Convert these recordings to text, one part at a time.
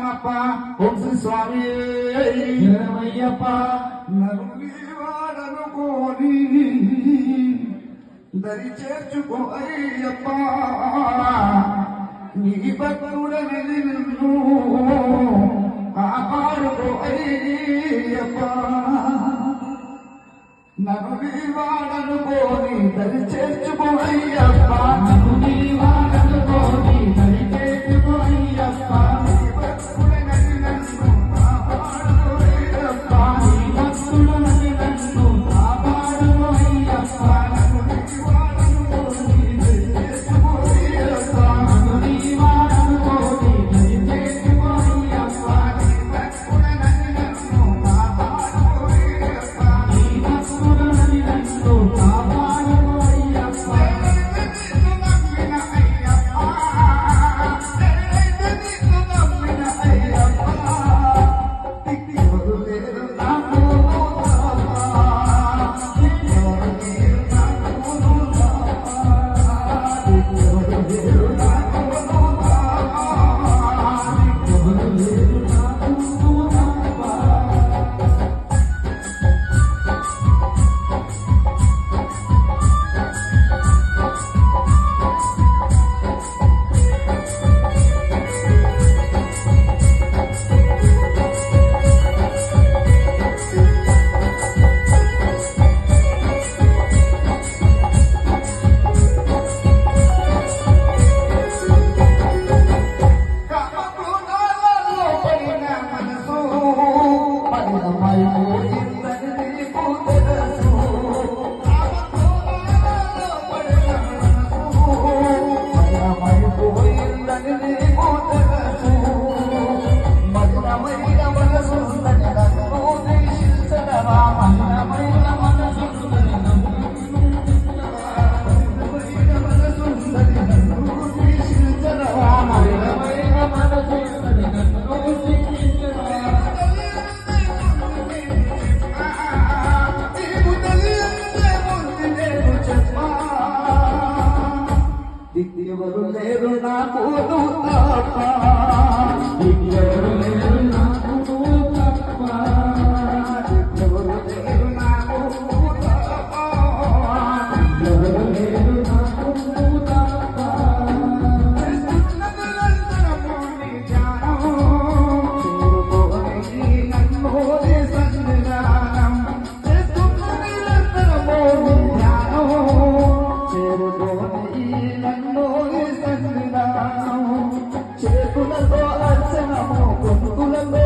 శరణమప్ప ఓం శ్రీ స్వామి శరణమయ్యప్ప నరువాడను కోరి దరి చేర్చుకో అయ్యప్ప నీ భక్తుడని నిన్ను కాపాడుకో అయ్యప్ప నరువాడను కోరి దరి చేర్చుకో అయ్యప్ప వాడను కోరి దరి చేర్చుకో అయ్యప్ప ఎవరు లేరు నాకు తప్ప ఎవరు లేరు నాకు తప్ప ఎవరు లేరు నాకు తప్ప ఎవరు లేరు నాకు తప్ప చేతులతో అర్చనము గొంతులలో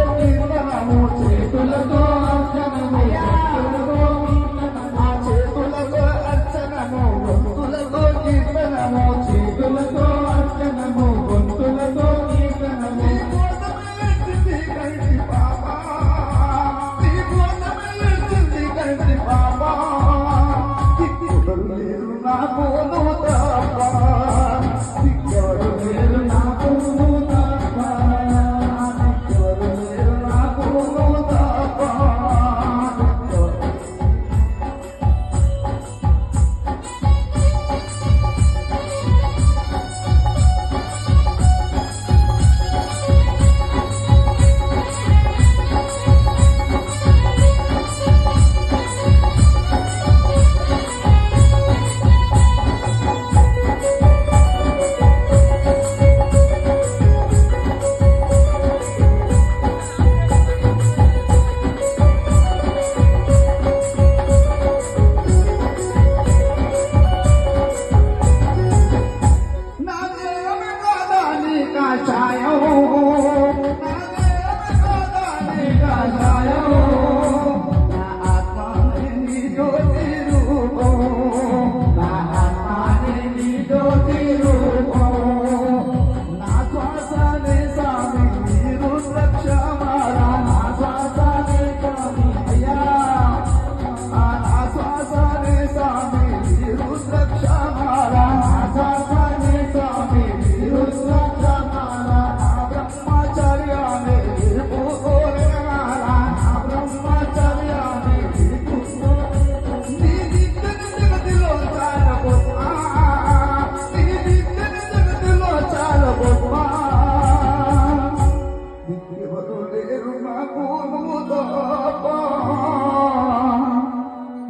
నాకు నువ్వు తప్ప.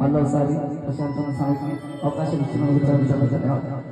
మళ్ళీ ఒకసారి ప్రశాంతంగా సాగుతుంది అవకాశం ఇచ్చిన ధన్యవాదాలు.